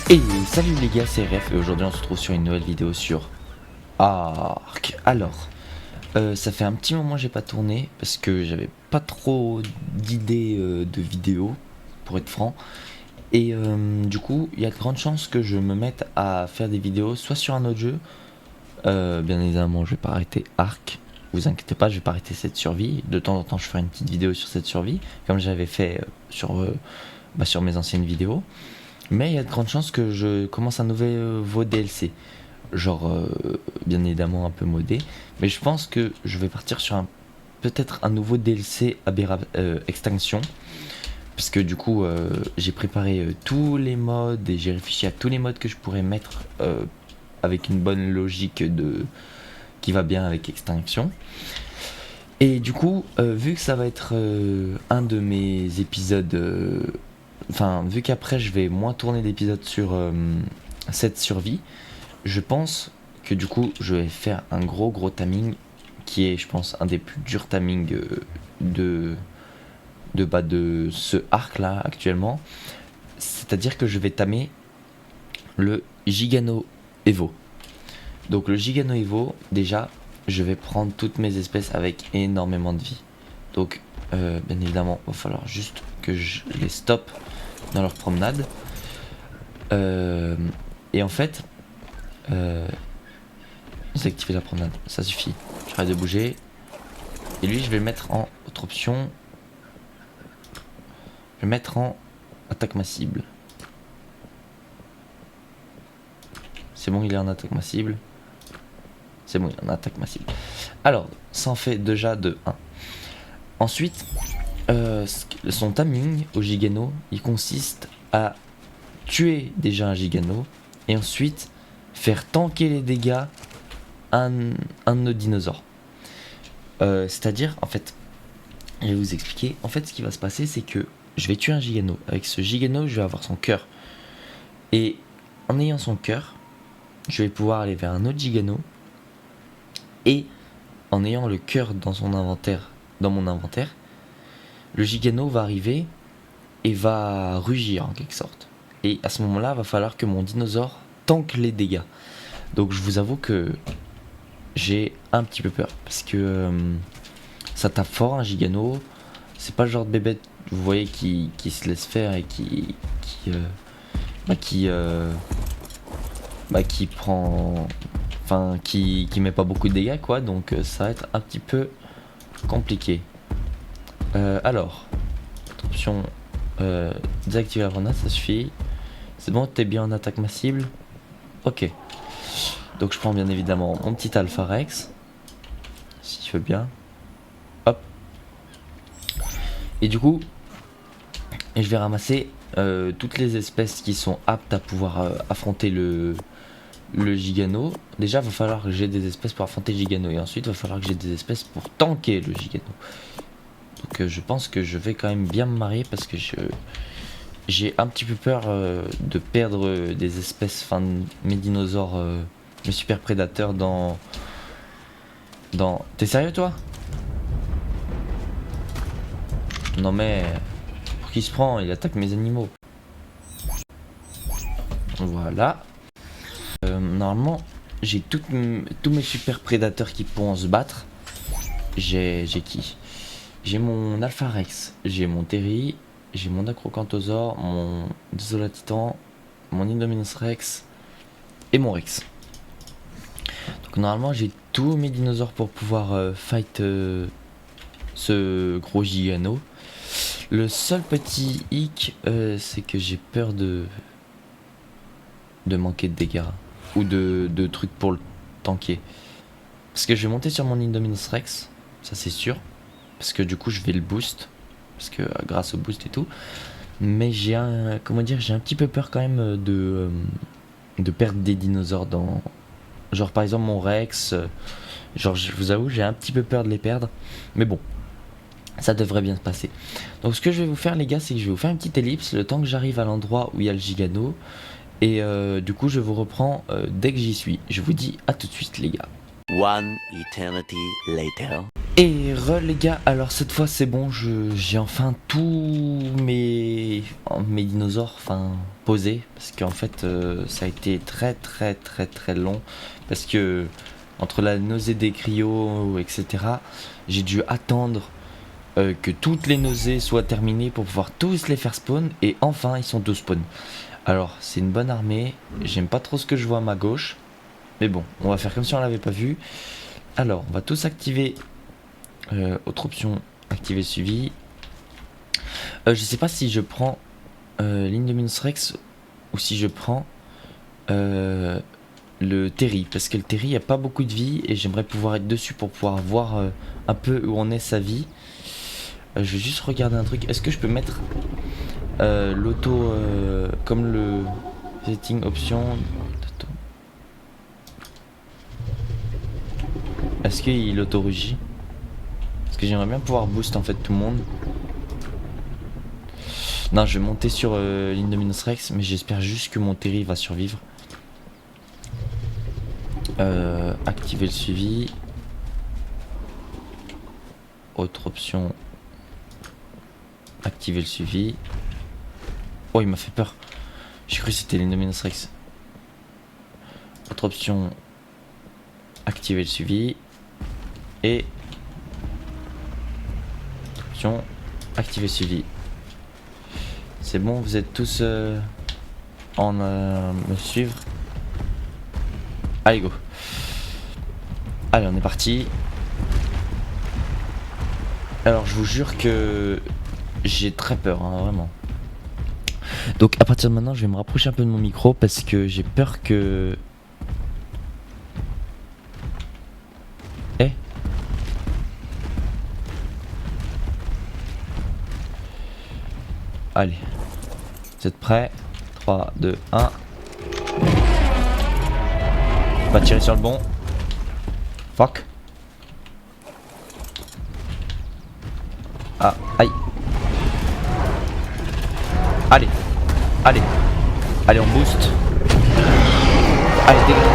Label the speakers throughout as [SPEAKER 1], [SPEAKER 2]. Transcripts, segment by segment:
[SPEAKER 1] Et salut les gars, c'est RF et aujourd'hui on se retrouve sur une nouvelle vidéo sur Ark. Alors, ça fait un petit moment que j'ai pas tourné parce que j'avais pas trop d'idées de vidéos, pour être franc. Et du coup, il y a de grandes chances que je me mette à faire des vidéos soit sur un autre jeu, bien évidemment je vais pas arrêter Ark. Vous inquiétez pas, je vais pas arrêter cette survie. De temps en temps je ferai une petite vidéo sur cette survie, comme j'avais fait sur mes anciennes vidéos. Mais il y a de grandes chances que je commence un nouveau DLC. Genre, bien évidemment un peu modé. Mais je pense que je vais partir sur peut-être un nouveau DLC Extinction. Parce que du coup, j'ai préparé tous les modes et j'ai réfléchi à tous les modes que je pourrais mettre avec une bonne logique qui va bien avec Extinction. Et du coup, vu que ça va être un de mes épisodes... Enfin, vu qu'après je vais moins tourner d'épisodes sur cette survie, je pense que du coup je vais faire un gros timing qui est, je pense, un des plus durs timings de ce arc là actuellement. C'est-à-dire que je vais tamer le Gigano Evo. Donc le Gigano Evo, déjà, je vais prendre toutes mes espèces avec énormément de vie. Donc, bien évidemment, il va falloir juste que je les stoppe dans leur promenade. Et en fait, j'ai activé la promenade, ça suffit. J'arrête de bouger. Et lui, je vais le mettre en autre option. Je vais mettre en attaque ma cible. C'est bon, il est en attaque ma cible. C'est bon, il est en attaque ma cible. Alors, ça en fait déjà de 1. Ensuite, son timing au Gigano, il consiste à tuer déjà un Gigano et ensuite faire tanker les dégâts à un de nos dinosaures. C'est-à-dire, en fait, je vais vous expliquer. En fait, ce qui va se passer, c'est que je vais tuer un Gigano. Avec ce Gigano, je vais avoir son cœur. Et en ayant son cœur, je vais pouvoir aller vers un autre Gigano. Et en ayant le cœur dans mon inventaire, le Gigano va arriver et va rugir en quelque sorte. Et à ce moment-là, il va falloir que mon dinosaure tank les dégâts. Donc je vous avoue que j'ai un petit peu peur. Parce que ça tape fort un Gigano. C'est pas le genre de bébête, vous voyez, qui se laisse faire et qui prend... Enfin, qui met pas beaucoup de dégâts, quoi. Donc ça va être un petit peu compliqué. Alors, option... désactiver la grenade, ça suffit. C'est bon, t'es bien en attaque ma cible. Ok. Donc je prends bien évidemment mon petit Alpha Rex. Si tu veux bien. Hop. Et du coup, je vais ramasser toutes les espèces qui sont aptes à pouvoir affronter le Gigano. Déjà, il va falloir que j'ai des espèces pour affronter le Gigano. Et ensuite, il va falloir que j'ai des espèces pour tanker le Gigano. Donc je pense que je vais quand même bien me marier parce que j'ai un petit peu peur de perdre des espèces, enfin mes dinosaures, mes super prédateurs dans... T'es sérieux toi? Non mais... Pour qui se prend? Il attaque mes animaux. Voilà. Normalement, j'ai tous mes super prédateurs qui pourront se battre. J'ai qui? J'ai mon Alpha Rex, j'ai mon Terry, j'ai mon Acrocanthosaure, mon Désolatitan, mon Indominus Rex et mon Rex. Donc normalement j'ai tous mes dinosaures pour pouvoir fight ce gros Gigano. Le seul petit hic, c'est que j'ai peur de manquer de dégâts ou de trucs pour le tanker. Parce que je vais monter sur mon Indominus Rex, ça c'est sûr. Parce que du coup je vais le boost. Parce que grâce au boost et tout. Mais j'ai un petit peu peur quand même de perdre des dinosaures dans... Genre par exemple mon Rex. Genre je vous avoue j'ai un petit peu peur de les perdre. Mais bon. Ça devrait bien se passer. Donc ce que je vais vous faire les gars, c'est que je vais vous faire une petite ellipse. Le temps que j'arrive à l'endroit où il y a le Gigano. Et du coup je vous reprends dès que j'y suis. Je vous dis à tout de suite les gars.
[SPEAKER 2] One eternity later.
[SPEAKER 1] Et les gars, alors cette fois c'est bon, j'ai enfin tous mes dinosaures posés, parce qu'en fait ça a été très long, parce que entre la nausée des cryos, etc., j'ai dû attendre que toutes les nausées soient terminées pour pouvoir tous les faire spawn, et enfin ils sont tous spawn. Alors c'est une bonne armée, j'aime pas trop ce que je vois à ma gauche, mais bon, on va faire comme si on l'avait pas vu. Alors on va tous activer. Autre option, activer le suivi. Je sais pas si je prends l'Indominus Rex ou si je prends le Terry, parce que le Terry a pas beaucoup de vie et j'aimerais pouvoir être dessus pour pouvoir voir un peu où en est sa vie. Je vais juste regarder un truc. Est-ce que je peux mettre l'auto comme le setting option? Est-ce qu'il auto-rugit? Parce que j'aimerais bien pouvoir boost en fait tout le monde. Non, je vais monter sur l'Indominus Rex, mais j'espère juste que mon Terry va survivre. Activer le suivi. Autre option. Activer le suivi. Oh, il m'a fait peur. J'ai cru que c'était l'Indominus Rex. Autre option. Activer le suivi. Et option. Activer le suivi. C'est bon, vous êtes tous en me suivre. Allez, go. Allez, on est parti. Alors, je vous jure que j'ai très peur, hein, vraiment. Donc, à partir de maintenant, je vais me rapprocher un peu de mon micro parce que j'ai peur que... Eh ? Allez. Vous êtes prêts? 3, 2, 1. Pas tirer sur le bon. Fuck. Ah, aïe. Allez. Allez. Allez, on boost. Allez, dégagez.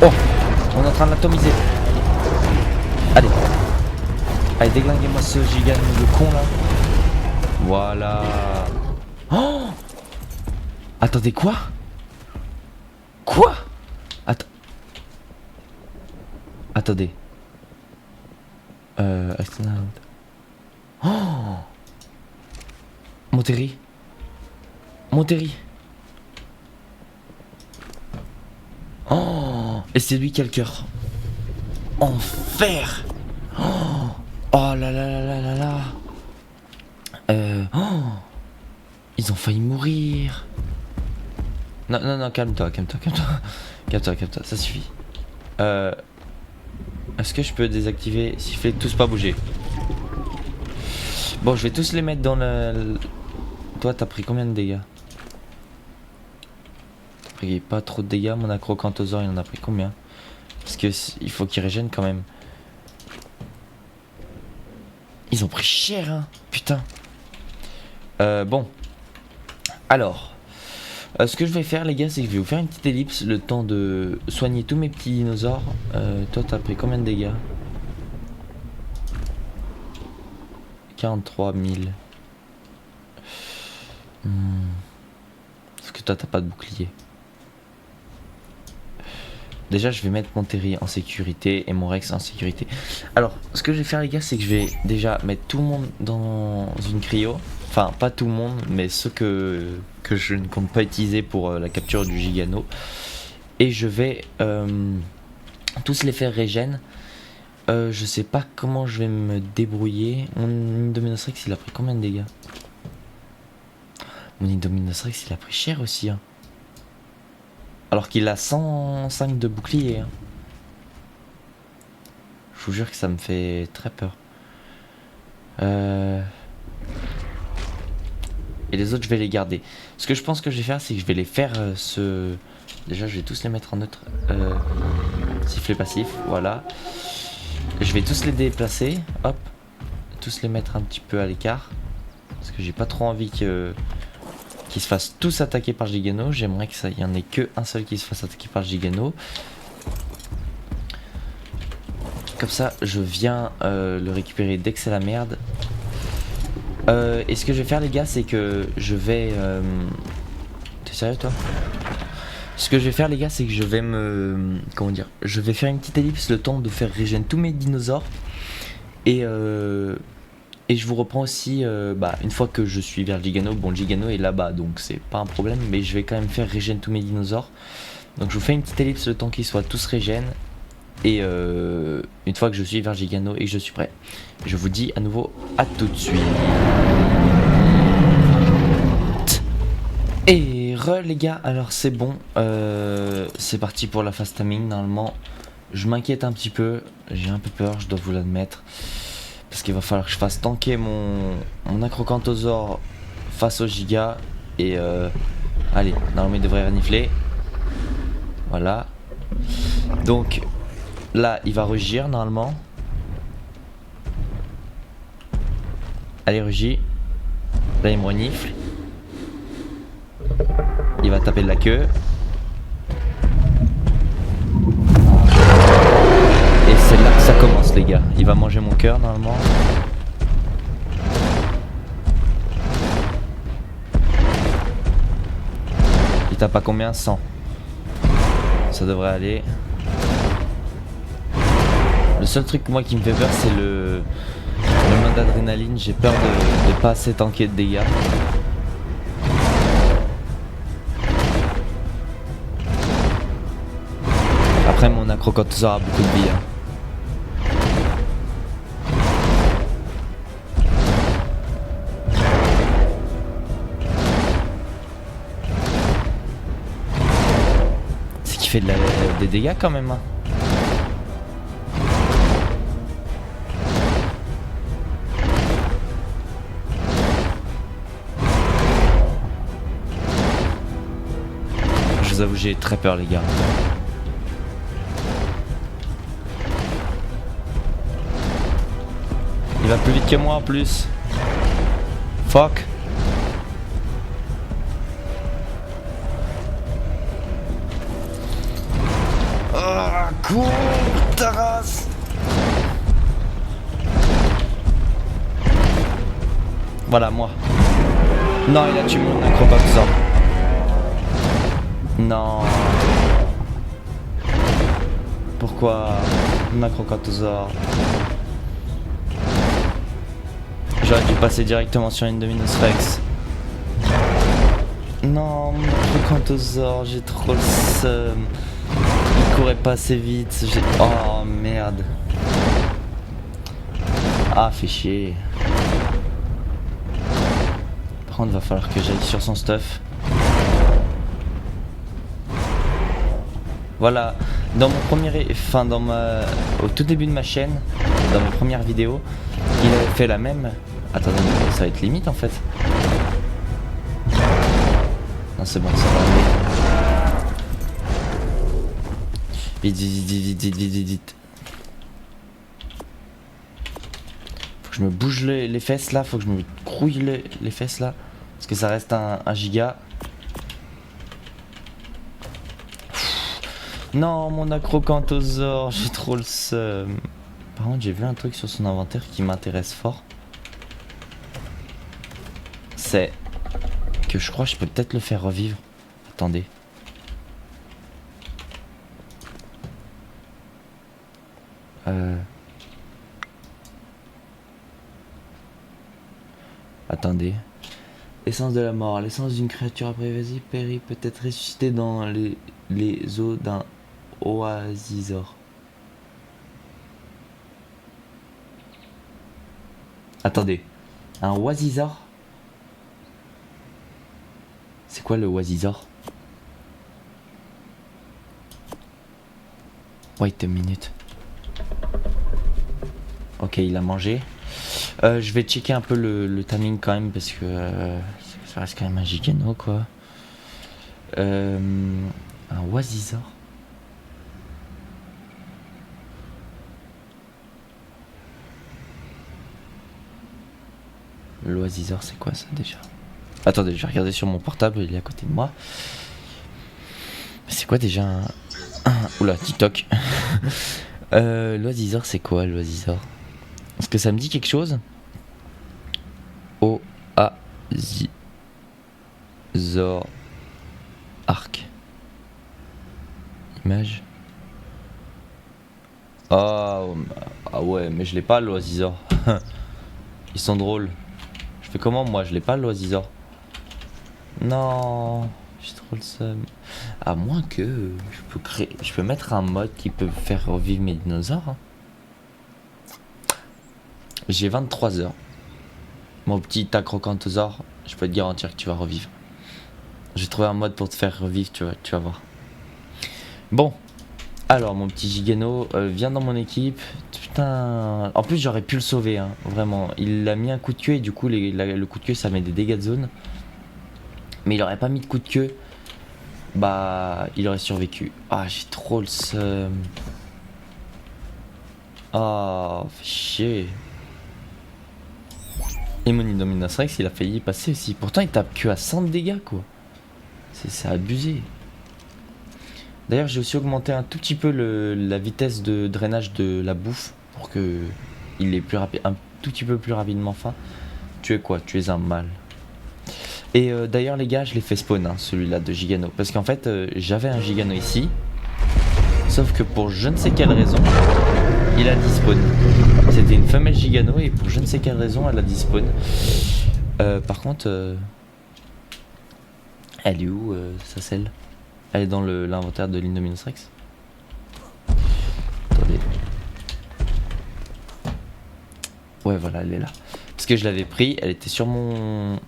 [SPEAKER 1] Oh, on est en train de l'atomiser. Allez. Allez, déglinguez-moi ce giga de con là. Voilà. Oh! Attendez, quoi? Quoi? Attendez. External. Oh! Monterry. Monterry. Oh! Et c'est lui qui a le cœur. Enfer! Oh! Oh là là là là là là! Oh! Ils ont failli mourir. Non, non, non, calme-toi, calme-toi, calme-toi. Calme-toi, calme-toi, ça suffit. Est-ce que je peux désactiver siffler tous pas bouger? Bon, je vais tous les mettre dans le... Toi, t'as pris combien de dégâts? T'as pris pas trop de dégâts, mon acrocanthosaure, il en a pris combien? Parce que il faut qu'il régène quand même. Ils ont pris cher, hein. Putain. Bon. Alors. Ce que je vais faire, les gars, c'est que je vais vous faire une petite ellipse, le temps de soigner tous mes petits dinosaures. Toi, t'as pris combien de dégâts? 43 000. Parce que toi, t'as pas de bouclier. Déjà, je vais mettre mon Terry en sécurité et mon Rex en sécurité. Alors, ce que je vais faire, les gars, c'est que je vais déjà mettre tout le monde dans une cryo. Enfin, pas tout le monde, mais ceux que je ne compte pas utiliser pour la capture du Gigano. Et je vais tous les faire régène. Je sais pas comment je vais me débrouiller. Mon Indominus Rex, il a pris combien de dégâts? Mon Indominus Rex, il a pris cher aussi, hein. Alors qu'il a 105 de bouclier, hein. Je vous jure que ça me fait très peur. Et les autres, je vais les garder. Ce que je pense que je vais faire, c'est que je vais les faire Déjà, je vais tous les mettre en neutre. Sifflet passif, voilà. Je vais tous les déplacer. Hop. Tous les mettre un petit peu à l'écart. Parce que j'ai pas trop envie qu'ils qu'ils se fassent tous attaquer par Gigano. J'aimerais que ça y en ait que un seul qui se fasse attaquer par Gigano. Comme ça, je viens le récupérer dès que c'est la merde. Et ce que je vais faire, les gars, c'est que je vais... T'es sérieux, toi? Ce que je vais faire, les gars, c'est que je vais me... Comment dire? Je vais faire une petite ellipse, le temps de faire régène tous mes dinosaures. Et je vous reprends aussi une fois que je suis vers Gigano. Bon, Gigano est là-bas, donc c'est pas un problème. Mais je vais quand même faire régène tous mes dinosaures. Donc je vous fais une petite ellipse, le temps qu'ils soient tous régène. Et une fois que je suis vers Gigano et que je suis prêt, je vous dis à nouveau à tout de suite. Et les gars, alors c'est bon, c'est parti pour la fast timing. Normalement, je m'inquiète un petit peu, j'ai un peu peur, je dois vous l'admettre, parce qu'il va falloir que je fasse tanker mon Acrocanthosaure face au Giga. Et allez, normalement il devrait renifler. Voilà. Donc là, il va rugir normalement. Allez, rugis. Là, il me renifle. Il va taper de la queue. Et c'est là que ça commence, les gars. Il va manger mon cœur normalement. Il tape à combien? 100. Ça devrait aller. Le seul truc moi qui me fait peur, c'est le mode d'adrénaline. J'ai peur de pas assez tanker de dégâts. Après, mon Acrocanthosaure a beaucoup de vie. C'est qu'il fait des dégâts quand même. Hein. Je vous avoue, j'ai très peur, les gars. Il va plus vite que moi en plus. Fuck. Ah, cours, ta race. Voilà, moi. Non, il a tué mon Acrocanthosaure. Non. Pourquoi mon Acrocanthosaure? J'aurais dû passer directement sur une Dominus Rex. Non, mon Acrocanthosaure, j'ai trop le seum. Il courait pas assez vite. Oh merde. Ah, fait chier. Par contre, va falloir que j'aille sur son stuff. Voilà. Dans mon premier, au tout début de ma chaîne, dans mes premières vidéos, il avait fait la même. Attendez, ça va être limite en fait. Non, c'est bon, ça va aller. Vite, vite, vite, vite, vite, vite, vite. Faut que je me bouge les fesses là, faut que je me grouille les fesses là. Parce que ça reste un giga. Non, mon Acrocanthosaure, j'ai trop le seum. Par contre, j'ai vu un truc sur son inventaire qui m'intéresse fort. C'est que je crois que je peux peut-être le faire revivre. Attendez. Attendez. Essence de la mort. L'essence d'une créature après vas-y péri peut être ressuscitée dans les eaux d'un oasisor. Attendez. Un oasisor? C'est quoi le oasisor? Wait a minute. Ok, il a mangé. Je vais checker un peu le timing quand même parce que ça reste quand même un Gigano quoi. Un oasisor. L'oasisor c'est quoi ça déjà? Attendez, je vais regarder sur mon portable, il est à côté de moi. C'est quoi déjà Oula, TikTok. L'oisisor, c'est quoi l'oisisor? Est-ce que ça me dit quelque chose? Oisisor. Arc. Image. Ah ouais, mais je l'ai pas l'oisisor. Ils sont drôles. Je fais comment moi? Je l'ai pas l'oisisor. Non, j'ai trop le seum. À moins que je peux mettre un mode qui peut faire revivre mes dinosaures. Hein. J'ai 23 heures. Mon petit acrocanthosaure, je peux te garantir que tu vas revivre. J'ai trouvé un mode pour te faire revivre, tu vas voir. Bon, alors mon petit Gigano, viens dans mon équipe. Putain, en plus j'aurais pu le sauver, hein, vraiment. Il a mis un coup de queue et du coup le coup de queue ça met des dégâts de zone. Mais il aurait pas mis de coup de queue, bah il aurait survécu. Ah, j'ai trop le seum. Ah, fait chier. Et mon Indominus Rex il a failli y passer aussi. Pourtant il tape que à 100 de dégâts quoi. C'est abusé. D'ailleurs j'ai aussi augmenté un tout petit peu la vitesse de drainage de la bouffe pour que il est plus rapide, un tout petit peu plus rapidement faim. Tu es quoi? Tu es un mâle. Et d'ailleurs les gars je l'ai fait spawn hein, celui-là de Gigano. Parce qu'en fait j'avais un Gigano ici. Sauf que pour je ne sais quelle raison il a dispawn. C'était une femelle Gigano et pour je ne sais quelle raison elle a dispawn. Par contre elle est où sa selle? Elle est dans l'inventaire de l'Indominus Rex. Attendez. Ouais voilà elle est là. Parce que je l'avais pris, elle était sur mon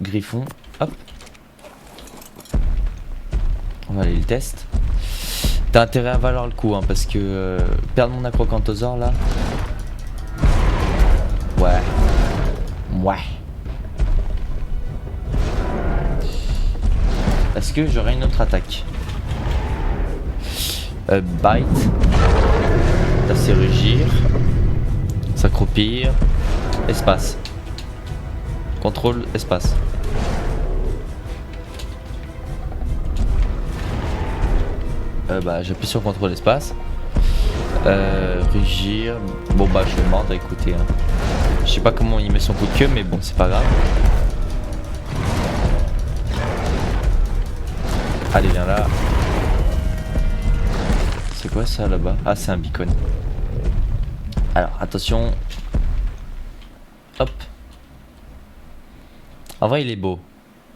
[SPEAKER 1] griffon. Hop. On va aller le test. T'as intérêt à valoir le coup hein, parce que perdre mon acrocanthosaure là. Ouais. Est-ce que j'aurai une autre attaque? Bite. Tasser, rugir. S'accroupir. Espace. Contrôle, espace. Bah j'appuie sur contrôle espace. Rugir. Bon bah je vais mordre, écoutez. Hein. Je sais pas comment il met son coup de queue mais bon c'est pas grave. Allez viens là. C'est quoi ça là-bas? Ah c'est un beacon. Alors attention. Hop. En vrai il est beau.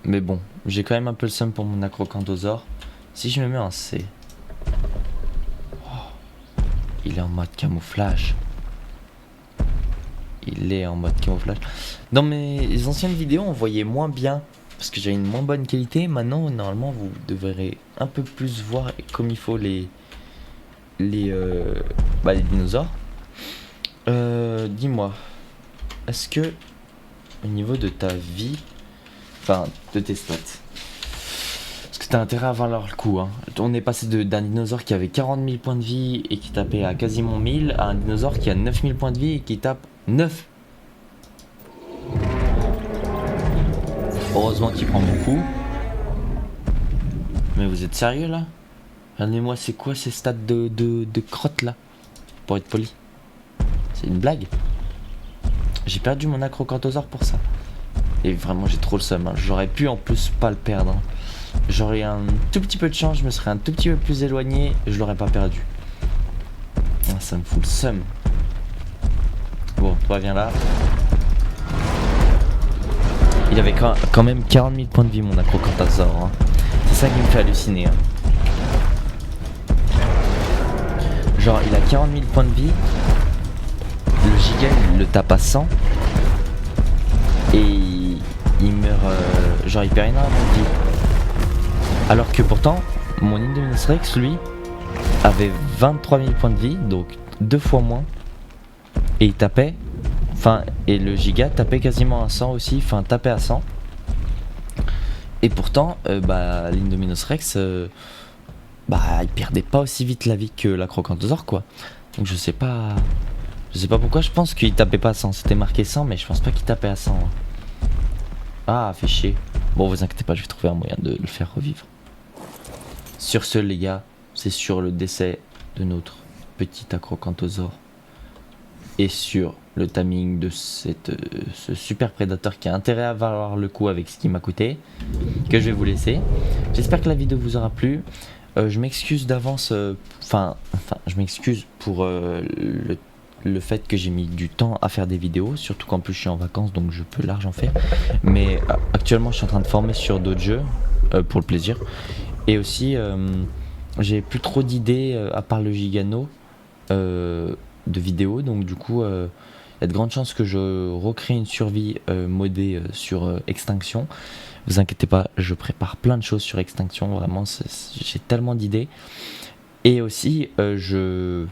[SPEAKER 1] Mais bon, j'ai quand même un peu le seum pour mon acrocanthosaure. Si je me mets en C. Oh, il est en mode camouflage. Il est en mode camouflage. Dans mes anciennes vidéos on voyait moins bien. Parce que j'ai une moins bonne qualité. Maintenant normalement vous devrez un peu plus voir comme il faut les dinosaures. Dis-moi. Est-ce que au niveau de ta vie, enfin de tes stats, parce que t'as intérêt à valoir le coup hein. On est passé d'un dinosaure qui avait 40 000 points de vie et qui tapait à quasiment 1000 à un dinosaure qui a 9 000 points de vie et qui tape 9. Heureusement qu'il prend beaucoup. Mais vous êtes sérieux là? Regardez-moi c'est quoi ces stats de crotte là? Pour être poli. C'est une blague. J'ai perdu mon acrocanthosaure pour ça. Et vraiment j'ai trop le seum hein. J'aurais pu en plus pas le perdre hein. J'aurais un tout petit peu de chance, je me serais un tout petit peu plus éloigné, je l'aurais pas perdu. Ah, ça me fout le seum. Bon, toi viens là. Il avait quand même 40 000 points de vie mon acrocanthosaure hein. C'est ça qui me fait halluciner hein. Genre il a 40 000 points de vie. Le giga il le tape à 100. Et il meurt genre il perd énormément de vie. Alors que pourtant mon Indominus Rex lui avait 23 000 points de vie. Donc 2 fois moins. Et il tapait. Enfin et le giga tapait quasiment à 100 aussi. Enfin tapait à 100. Et pourtant l'Indominus Rex il perdait pas aussi vite la vie que l'acrocanthosaure quoi. Donc je sais pas pourquoi, je pense qu'il tapait pas à 100. C'était marqué 100 mais je pense pas qu'il tapait à 100 hein. Ah, fait chier. Bon, vous inquiétez pas, je vais trouver un moyen de le faire revivre. Sur ce, les gars, c'est sur le décès de notre petit acrocanthosaure et sur le timing de ce super prédateur qui a intérêt à valoir le coup avec ce qui m'a coûté, que je vais vous laisser. J'espère que la vidéo vous aura plu. Je m'excuse d'avance, je m'excuse pour le fait que j'ai mis du temps à faire des vidéos, surtout qu'en plus je suis en vacances donc je peux large en faire. Mais actuellement je suis en train de former sur d'autres jeux pour le plaisir. Et aussi j'ai plus trop d'idées à part le Gigano de vidéos, donc du coup il y a de grandes chances que je recrée une survie modée sur Extinction. Vous inquiétez pas, je prépare plein de choses sur Extinction, vraiment j'ai tellement d'idées. Et aussi ce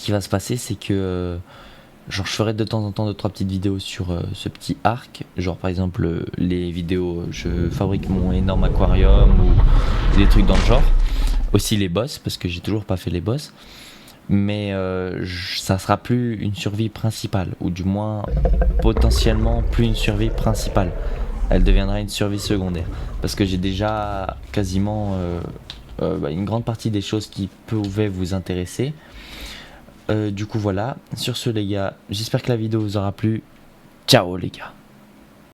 [SPEAKER 1] qui va se passer c'est que genre je ferai de temps en temps 2-3 petites vidéos sur ce petit arc, genre par exemple les vidéos je fabrique mon énorme aquarium ou des trucs dans le genre. Aussi les boss parce que j'ai toujours pas fait les boss. Mais ça sera plus une survie principale, ou du moins potentiellement plus une survie principale. Elle deviendra une survie secondaire, parce que j'ai déjà quasiment une grande partie des choses qui pouvaient vous intéresser. Du coup voilà, sur ce les gars, j'espère que la vidéo vous aura plu. Ciao les gars.